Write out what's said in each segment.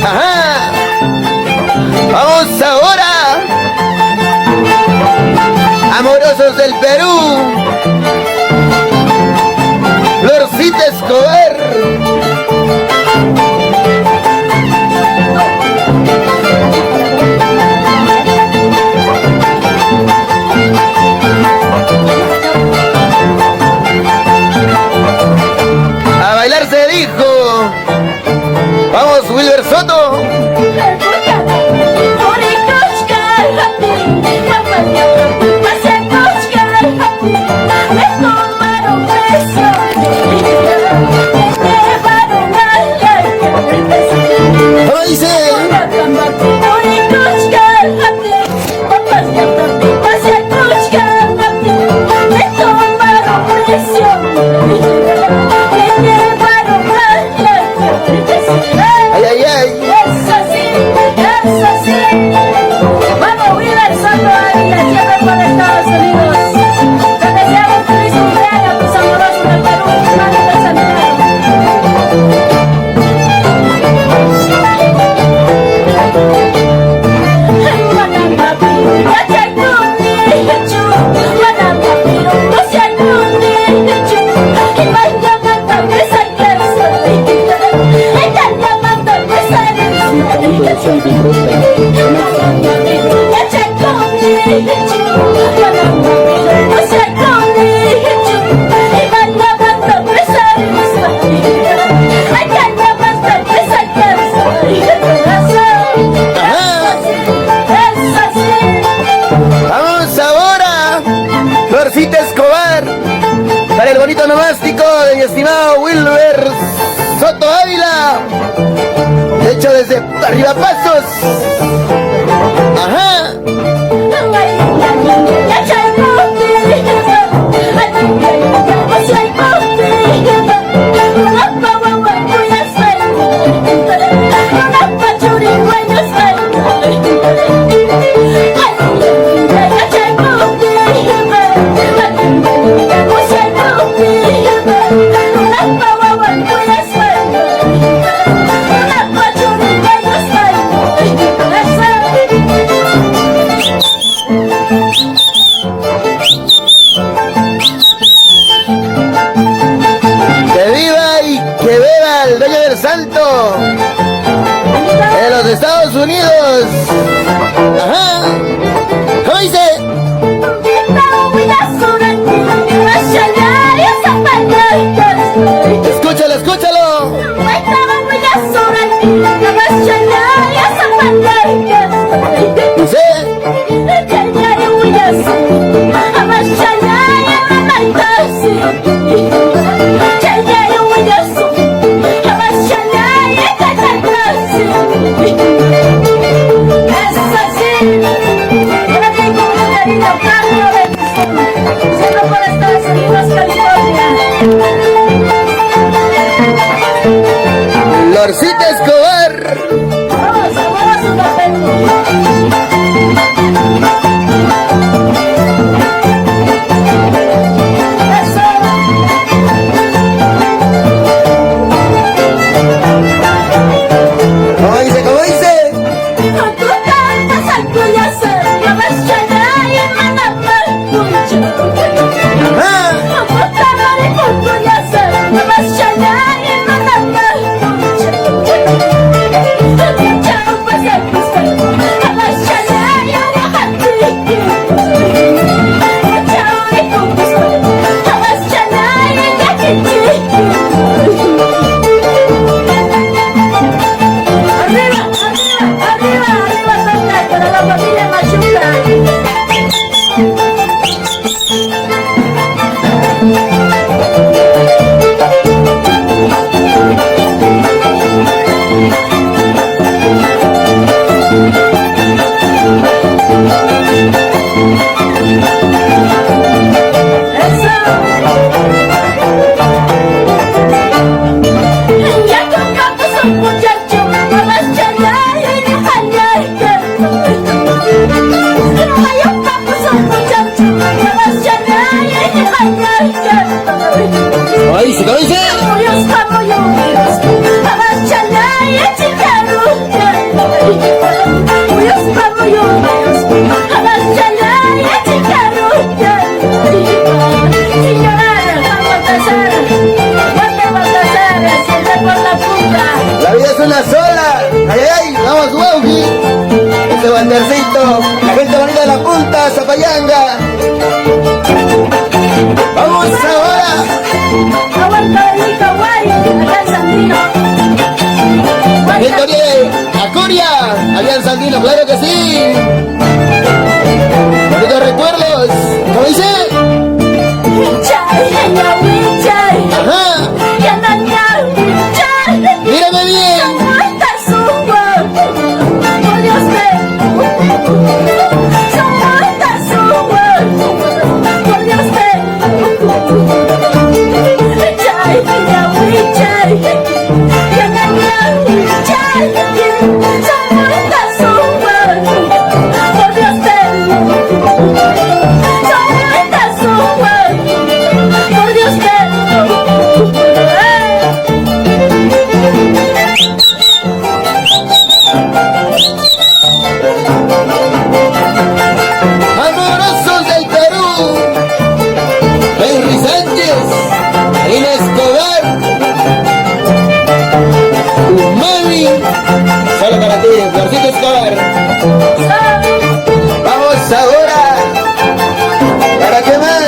Ajá. Vamos ahora. Amorosos del Perú. Florcita Escobar. A bailar se dijo. Vamos, Wilber Soto. ¿Cómo dice? Ay, ay, ay. Eso sí, eso sí. Vamos, Wilber Soto Ávila, siempre por Estados Unidos. Te deseamos feliz cumpleaños a tus amorosos del Perú, Manu de Santiago. Vamos ahora. Florcita Escobar. Para el bonito nomástico de mi estimado Wilber Soto Ávila. Hecho desde arriba pasos. Ajá. Que viva y que beba el dueño del santo de los Estados Unidos. Ajá. ¿Cómo dice? Escúchalo, escúchalo. Dice. Siempre por Estados Unidos, California. Florcita Escobar. Vamos, vamos a una ¿Cómo dice? ¿Cómo dice? ¿Cómo dice? ¿Cómo dice? Kamu yung Diyos, abas siya na, yan si Karu. es una sola. Ay, ay, ay, vamos, Wauji. Ese bandercito. La gente bonita de la punta, Zapayanga. Vamos ahora. Aguanta de Nicahuay, acá en Sandino. La gente de Acuria, allá en Sandino, claro que sí. Bonitos recuerdos. ¿Cómo dice? Chay, Yahuichay, Ajá. Yananyay, Mírame bien. Samuelta Suwa, por Dios te, Samuelta Suwa, por Dios te, Chay, Yahuichay, Yananyay, Chay, Samuelta Suwa, por Dios te, Samuelta Suwa, por Dios te. Amorosos del Perú. Henry Sánchez. Marina Escobar. Mami. Solo para ti, Florcita Escobar. Vamos ahora. ¿Para qué más?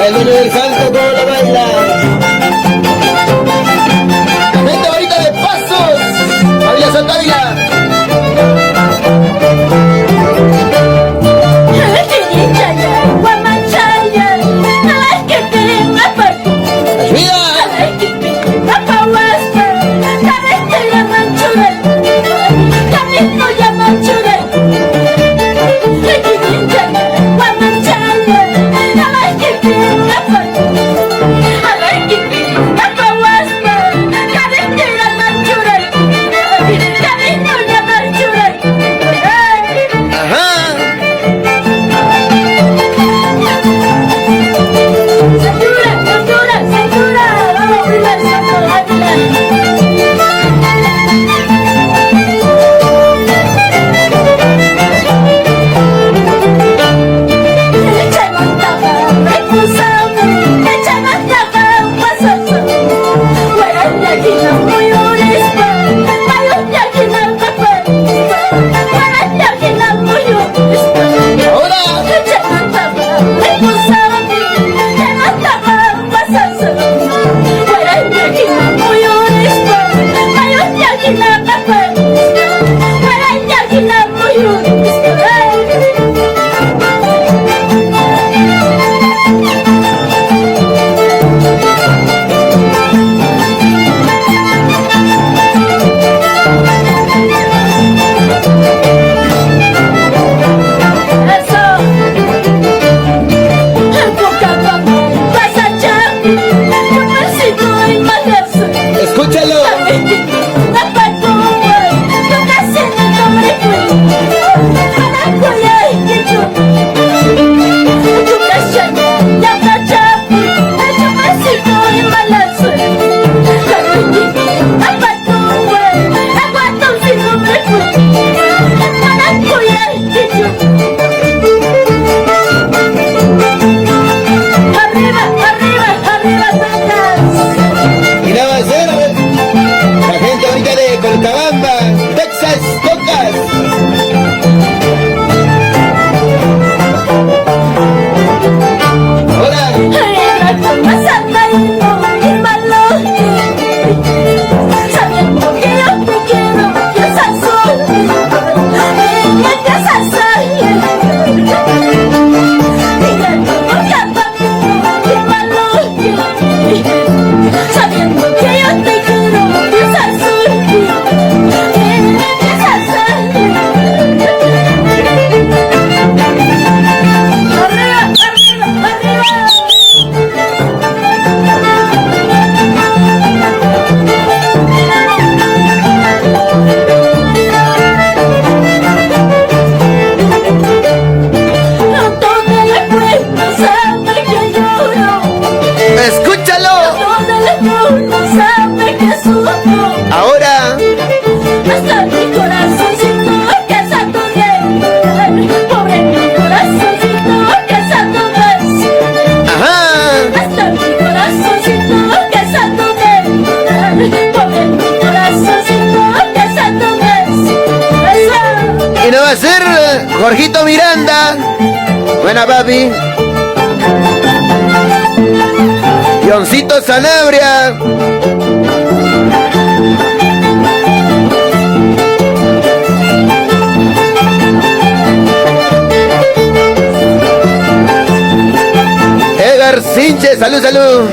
El niño del santo, ¿cómo lo baila? La gente bonita de Pasos. Familia Santávila. Jorgito Miranda. Buena, papi. Johncito Sanabria. Edgar Sinche, salud, salud.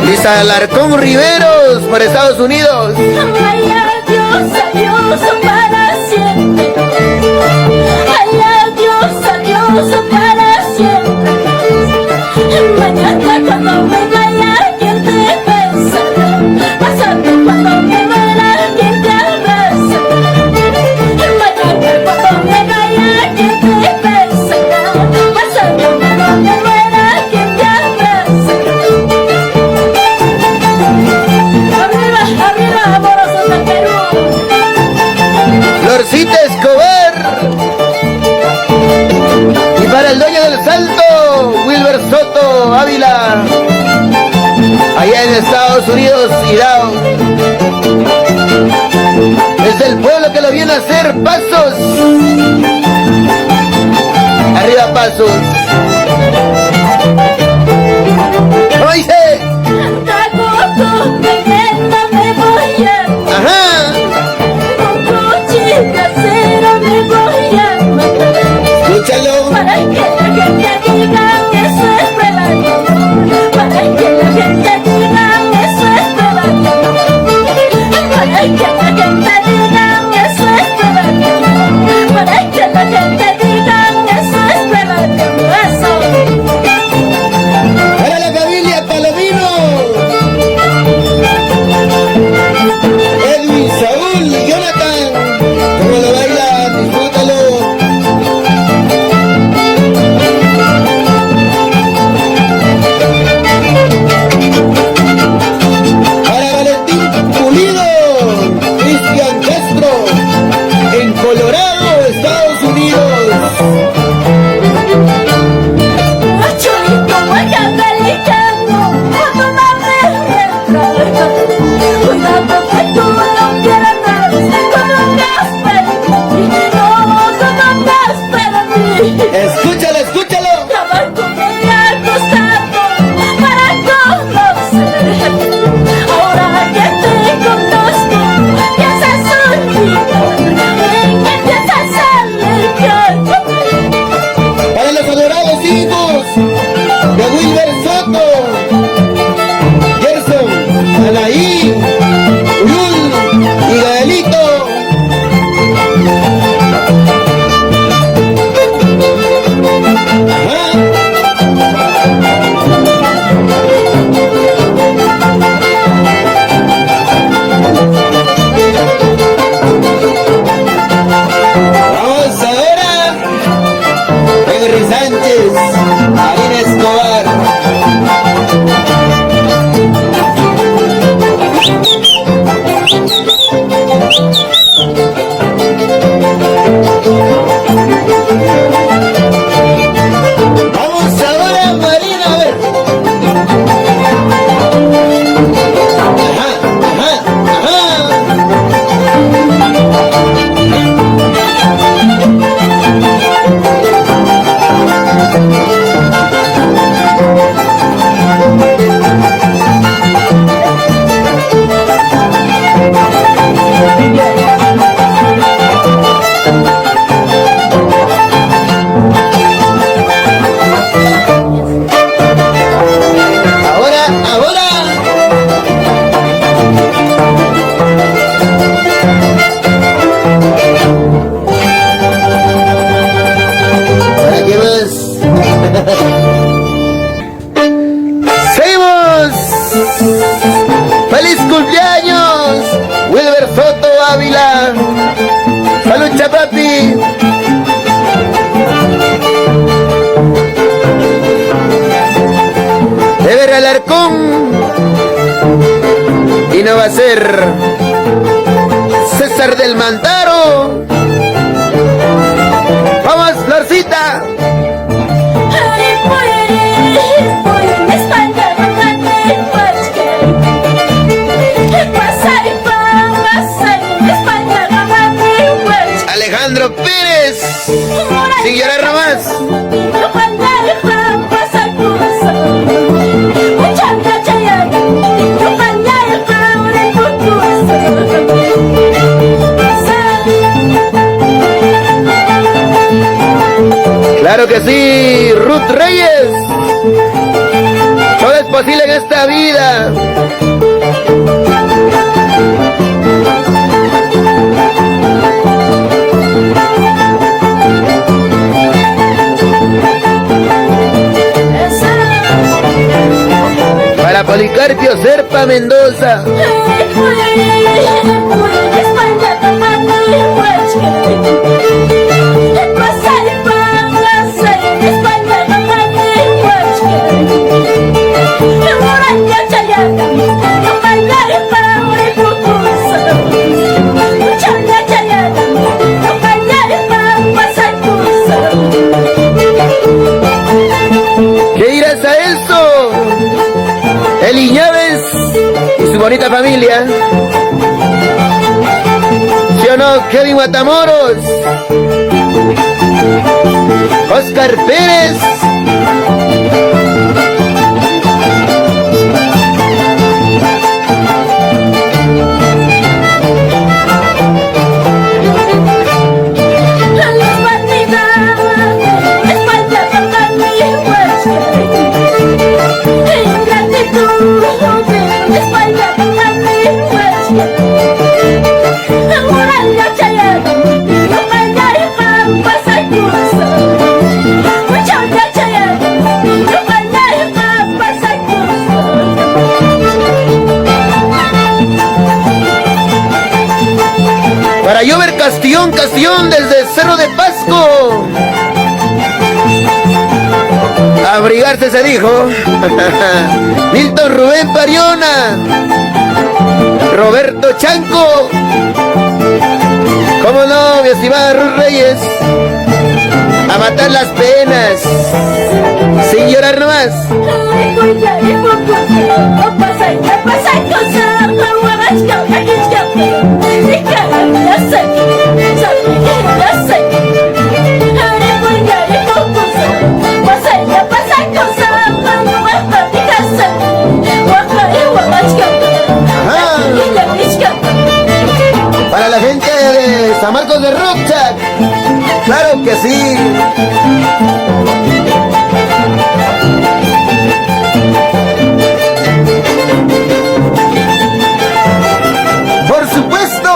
Lisa Alarcón Riveros, por Estados Unidos. Ay, adiós, adiós para siempre. Ay, adiós para siempre. Mañana cuando me vaya, ¿quién te besará? Pasando cuando me muera, ¿quién te abrazará? Mañana cuando me vaya, ¿quién te besará? Pasando cuando me muera, ¿quién te abrazará? Arriba, arriba, amorosos del Perú. Florcita Escobar. Y para el dueño del Salto, Wilber Soto Ávila, allá en Estados Unidos, Idaho. Es el pueblo que lo viene a hacer. Pasos. Arriba, Pasos. Oye. Tacoto, veneno me voy a. Ajá. Con cuchillo casero me voy a matar. Escúchalo. Para que la gente diga que eso es prueba de amor. Para que la gente diga que eso es prueba de amor. Para que la gente diga que eso es prueba de amor. Para que la gente diga que eso es prueba de amor. Eso. Para la familia Palomino. Edwin, Saúl y Jonathan. ¿Cómo lo bailan? Disfrútalo. Para Valentín Pulido, Cristian Castro, en Colorado, Estados Unidos. Chulito, muy americano, cuando no me retrasa. Cuidado que tú no quieras más, cuando me esperas. No, cuando me esperas. Escúchalo, escúchalo. Trabajo conmigo al costado para conocer. Ahora que te conozco, piensas olvidar y que empiezas a alejar. Para los adorados hijos de Wilber Soto, Gerson, Anaí, Ulul y Gaelito. Ajá. Vamos ahora. Henry Sánchez, Marina Escobar. Vamos ahora, Marina, a ver. Ajá, ajá, ajá. Ahora, ahora. ¿Para qué más? ¡Seguimos! ¡Feliz cumpleaños! Wilber Soto Ávila. ¡Salud, chapapi! Ever Alarcón. Y no va a ser César del Mantaro. ¡Vamos, Florcita! Ay, voy en España, no me Alejandro Pérez. Sin llorar nomás. Claro que sí, Ruth Reyes. Todo es posible en esta vida. Para Policarpio Serpa Mendoza. ¿Qué dirás a eso? Eli Ñaves y su bonita familia. ¿Sí o no, Kevin Matamoros? Oscar Pérez. Para Jover Castillón desde Cerro de Pasco. Abrigarse se dijo. Milton Rubén Pariona. Roberto Chanco. ¿Cómo no, mi estimada Ruth Reyes? A matar las penas. Sin llorar nomás. Para la gente de San Marcos de Rocha, claro que sí. Por supuesto,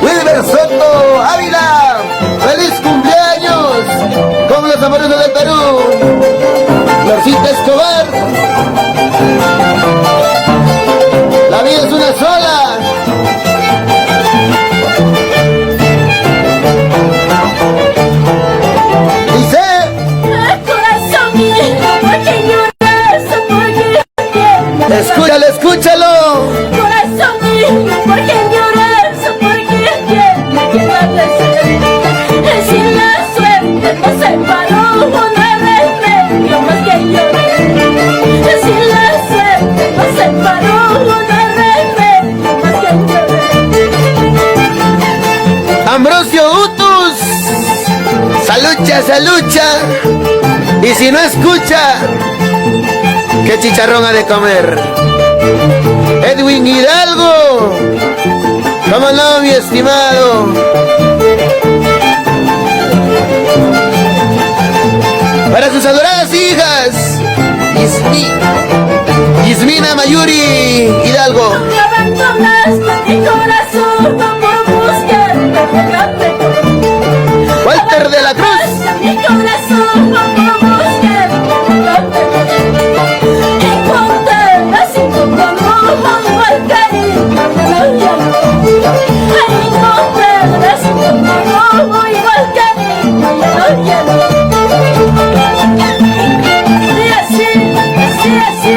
Wilber Soto Ávila, feliz cumpleaños con los amorosos del Perú. Florcita Escobar, la vida es una sola. Escúchalo, escúchalo. Corazón mío, ¿por qué lloras? ¿Por qué tienes que padecer? Si la suerte nos separó, no hay remedio más que llorar. Si la suerte nos separó, no hay remedio más que llorar. Ambrosio Utus, salucha, salucha. Y si no escucha, ¿qué chicharrón ha de comer? Edwin Hidalgo, ¿cómo no, mi estimado? Para sus adoradas hijas, Yasmina Mayuri Hidalgo. Me abandonaste mi corazón por buscarte otra mejor. Walter de la Cruz. Mi corazón por buscarte otra mejor. Encontrarás sin tu amor al cariño de los llanos. Encontrarás sin tu amor al cariño de los llanos. Y así, así, así.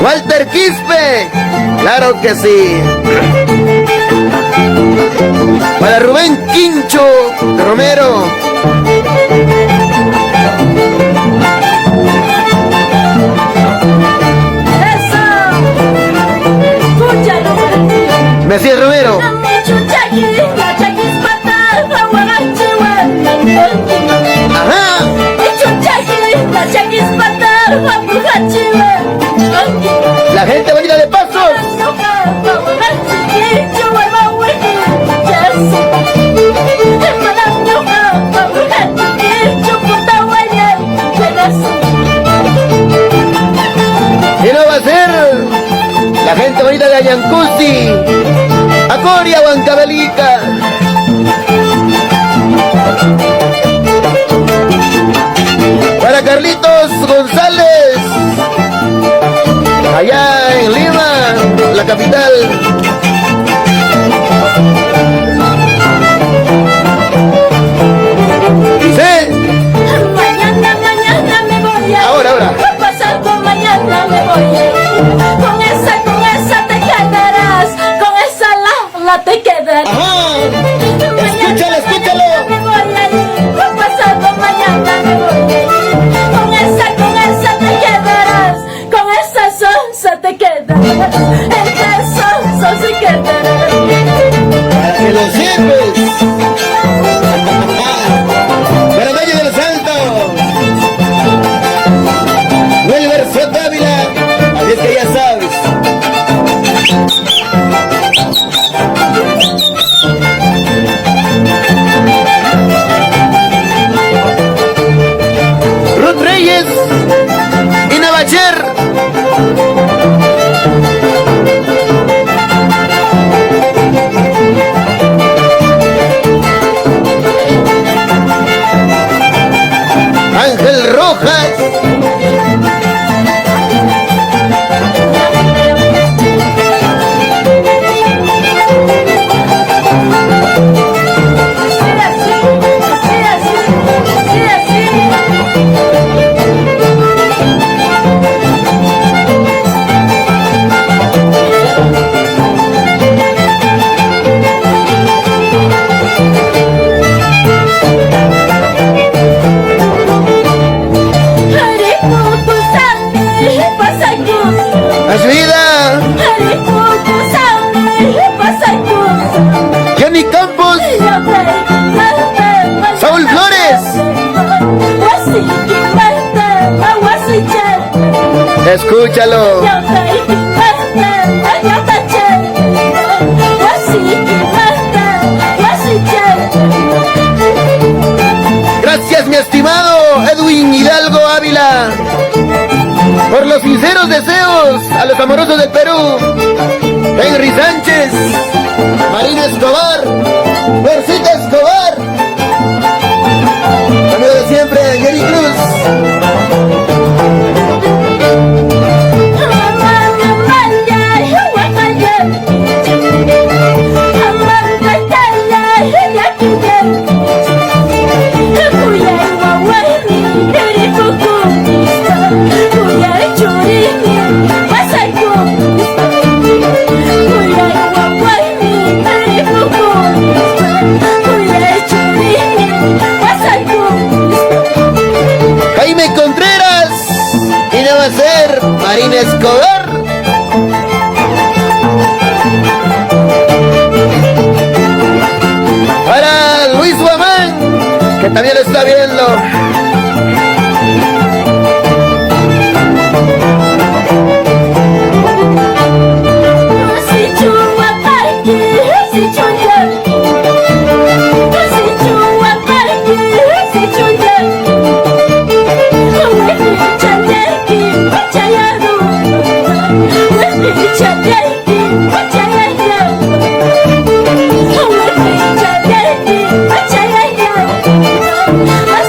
Walter Quispe, claro que sí. Para Rubén Quincho Romero. Mesías Romero. Ajá. La gente bonita de Pasos. Y no va a ser la gente bonita de Ayancusi, Acoria, Huancavelica. Para Carlitos González, allá en Lima, la capital. Dice, mañana me voy a ahora. Pasado mañana me voy a con esa te quedarás, con esa la te quedarás. Ajá. Escúchalo, escúchalo. Me voy a ir, pasado mañana me voy a ir, con esa te quedarás, con esa sonsa te quedarás, entre sonsa se quedarás. Para que lo sepas. Para Valle del Salto. Wilber Soto Ávila. Así es que ya sabes. Ruth Reyes y Navacher. Ángel Rojas. A su vida. Jenny Campos. Saúl Flores. Escúchalo. Gracias, mi estimado Edwin Hidalgo Ávila, por los sinceros deseos a los amorosos del Perú. Henry Sánchez, Marina Escobar, Mercita Escobar, amigo de siempre, Jerry Cruz. Jaime Contreras, y no va a ser Marina Escobar. Para Luis Guamán, que también lo está viendo. I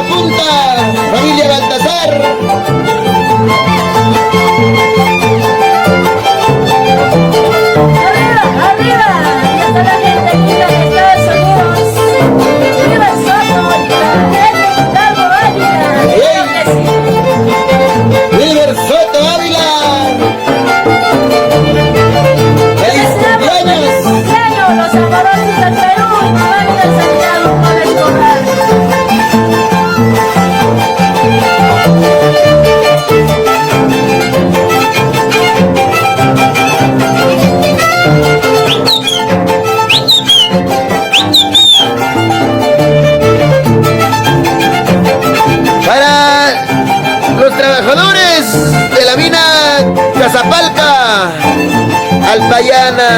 punta, familia Baltasar. Arriba, arriba, y hasta la gente linda de Estados Unidos. Viva el Soto, Gustavo Ávila. Claro que sí. Wilber Soto Ávila. ¡Feliz cumpleaños! Cumpleaños, los amorosos del Perú y mi mami de Santiago, Juan Escobar. Para los trabajadores de la mina Casapalca, Alpayana,